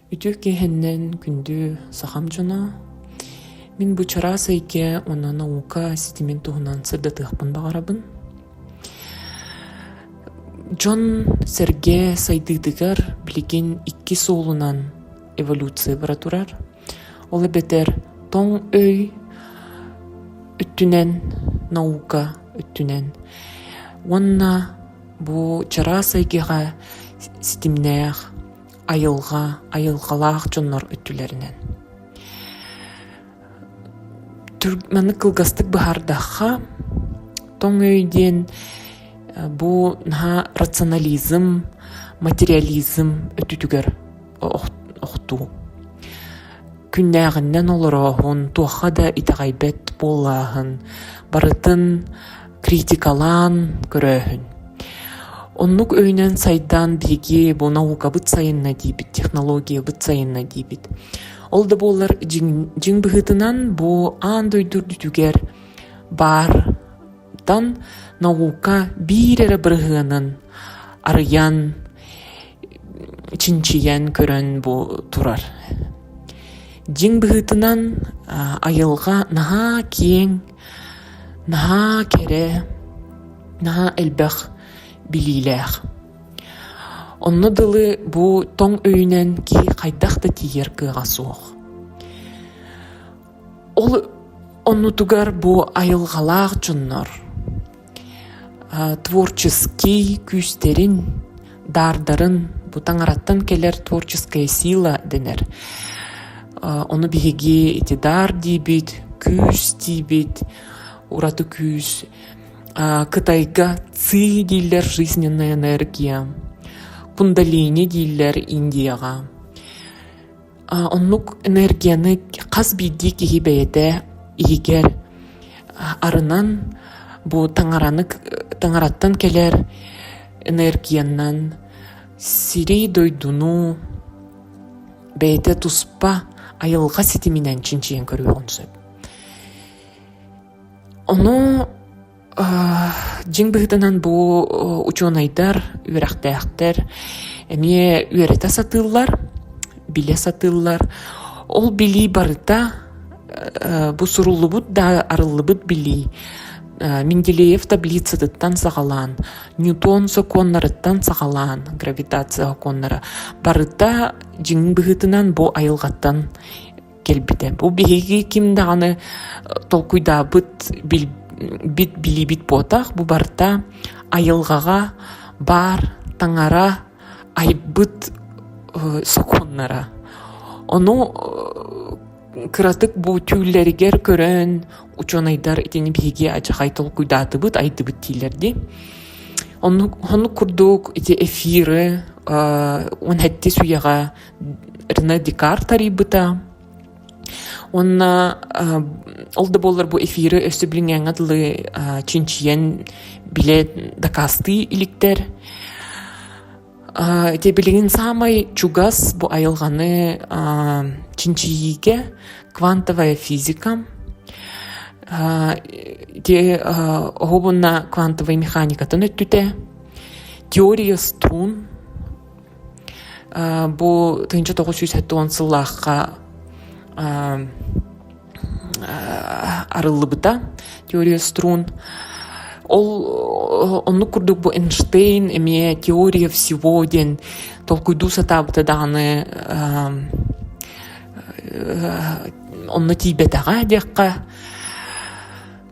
Ütü kehenden күндү сахам жона. Мин бу чара сайке она наука системен туһунан сырдатыхпын багарабын. Джон Серге сайдыдыгар билеген икки соолунан эволюция бара турар. Ол бетер тоң өй үттүнен наука үттүнен. Онна бу чара сайкега системнех айылгалаах жоннор өттүлеринен. Маны кылгастык бахардахха тоң өйден бу наха рационализм, материализм өттүтүгер охту. Күннәгеннән олорохун, туаха да итагайбет боллаахын, барытын критикалан көрөһүн. Оннук өйнен сайдан биги бу наука быт сайынна дийбит, технология быт сайынна дийбит. Ол да болар жиң быһытынан бу аан дойдурдүтүгер бар дан наука бирere бырыһынын арыян чинчиян көрөн бу турар. Жиң быһытынан айылга наха кең, наха кере, наха элбэх билилэх. Онно дылы бу тоң өйнен ки кайдахта тиер кыга суох. Ол оннутугар бу айылгалаах жоннор творческий күстерин, дардарын, бу таңараттан келер творческая сила денер. Оны биһиги эти дар дийбит, күс дийбит, ураты күс, Кытайга ци диллер жизненная энергия, кундалини диллер Индияга. Оннук энергияны каз бидди кихи бейте игер арынан бу таңараттан келер энергиянан сирей дойдуну бейте туспа айылга ситиминен чинчиен көрүгөн сөп. Ону жиң быһытынан бу ученыйдар, үөрахтээхтер эмие үөрете сатыыллар, биле сатыыллар. Ол били барыта бу суруллубут да арыллыбыт били. Менделеев таблицатыттан сагалаан, Ньютон законнарыттан сагалаан, гравитация законнары барыта жиң быһытынан бу айылгаттан келбите. Бу биһиги ким даганы толкуйдаабыт бит билибит потах, бу барта айылгага бар таңара айбыт законнара. Ону кыратык бу түүллеригер көрөн ученыйдар итини биһиги ажахай толкуйдаатыбыт айдыбыт тиилерди. Ону курдук ити эфиры онхетти суяга Рене Декарт тарибыта. Онна ол да болар бу эфиры өстө билингенге дылы чинчиен биле дакасты иликтер. Те билигин самай чугас бу айылганы чинчииге квантовая физика. Те огобунна квантовая механикатын өттүте. Теория струн. Бу 1970 сыллаакка арыллыбыта теория струн. Ол онну курдук бу Эйнштейн эме теория всего ден толкуйду сатабыта даганы онну тибетага декка.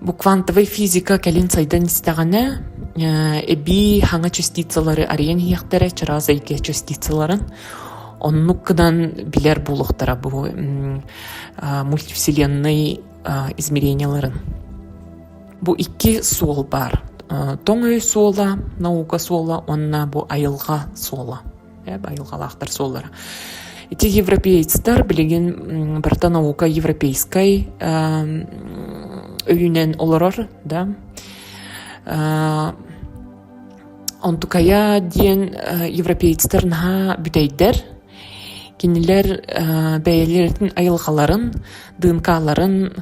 Бу квантовая физика келин сайдан истагана эби хаңа частицалары ариен хияхтары чаразайге частицаларын оннуккадан билер булуктара бу мультивселенной измеренияларын. Бу икки суол бар. Тоң өй суола, наука суола, онна бу айылга суола. Айылгалаахтар суолары. Эти европейцтар билеген барта наука европейской өйүнен олорор, да. Онтукая диен европейцтар наха бүтейдер. Кинилер бәйлердің айылғаларын, дынкаларын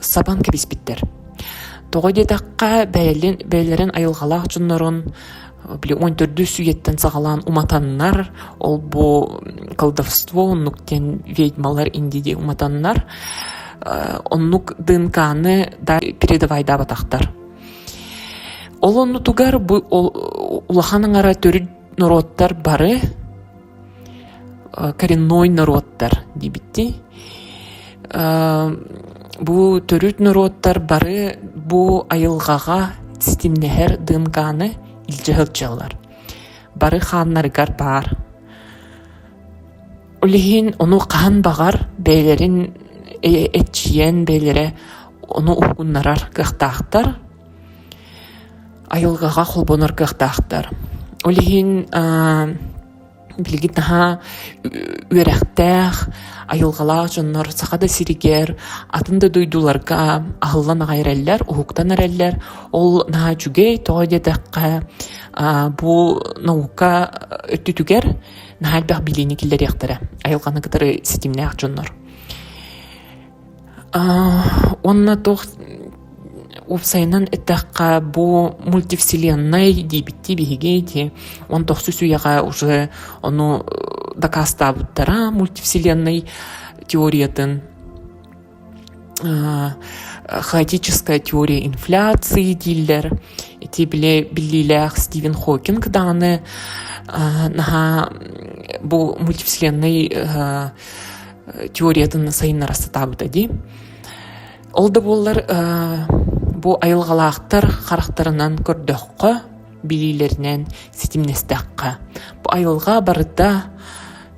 сабан кебиспиттер. Тоғы дедаққа бәйлерін айылғалақ жүннарын Били 14 сүйеттен сағалан уматаннар, ол бу колдовство, оннуктен ведьмалар индиди уматаннар, оннук ДНК-ны да передавайда батақтар. Ол онну тугар бу улаханың ара төрү народтар бары, коренной народтар дебитти. Бу төрүт народтар бары бу айылгага системнехер ДНК-ны илжыһылчалар. Бары ханнаргар бар. Улихин ону кахан багар бейлерин этчиен бейлере ону угуннарар кыхтаахтар. Айылгага холбонор кыхтаахтар. Улихин билгитнаха үерехтех айылгалаах жоннор сахада сиригер атында дуйдуларга ахыллан агайреллер, ухуктан эреллер, ол наха чугей тоодетекка бу наука өттүтүгер наха элбэх билини киллер яктара айылганы кытары ситимнеах жоннор. Онна тох Упсайнан этакка бу мультивселенной дибитти бигейти, он тохсу суяга уже ону докастабыттара мультивселенной теориятын, хаотическая теория инфляции диллер, эти билилях Стивен Хокинг даны наха бу мультивселенной теориятын сайынна растатабыта ди. Олды болар бу айылгалаактар характарынан көрдөккө билилеринен ситимнестекка. Бу айылга барыда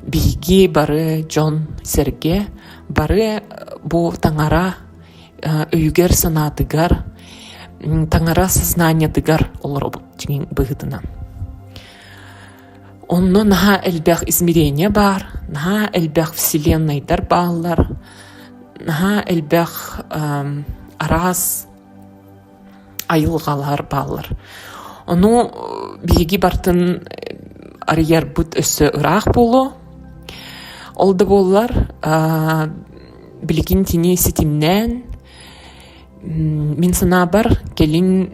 биги бары Джон Серге бары бу таңара өйгер санатыгар таңара сознаниятыгар олар тиген быгытынан. Онно наха элбэх измерение бар, наха элбэх вселеннайдар баалар, наха элбэх арас айылгалар баалар. Ону биги бартын арыяр бут өссө ыраак болу. Олды боллар билигин тини ситимнен мен сана бар келин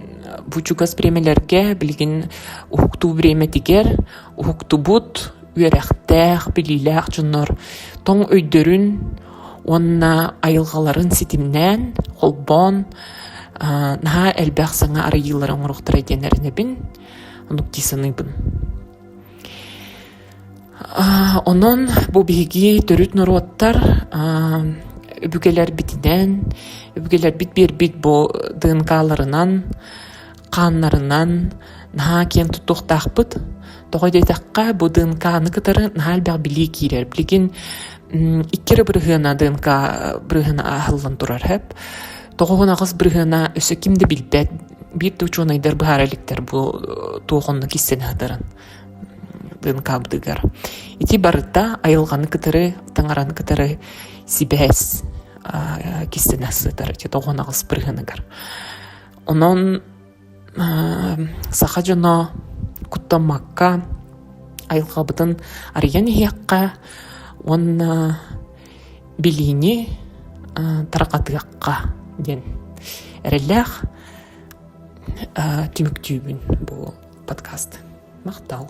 бучугас премелерге билигин ухуктуу бреме тигер ухукту бут үерехтех билилех жоннор тоң өйдөрүн онна айылгаларын ситимнен холбон наха элбэх саңа арыйыларын уруктара денеринебин онуктисаныбын. Онон бу биги төрүт народтар үбүгелер битинен, үбүгелер бит бу ДНК-ларынан, каннарынан наха кен туттуктакпыт. Тогойдетакка бу ДНК-ны кытары наха элбэх били кирер. Билигин иккері бірігіна ДНК бірігіна ахылын турар хеп. Тоғығынағыз бірігіна өсі кімді білбәд. Bir tuğçunaydır bu haralikler bu tuğunlu kisten hıdırın. ДНК бдыгар. Ити барыта айылғаны кытыры, таңараны кытыры сибәс кистен асыдыр. Ити тоғынағыз бірігінігар. Онон саха жоно куттамакка айылға бұдын ариянияққа он билини тарақатыаққа ден әрелләқ түміктүйбін бұл подкаст. Мақтал.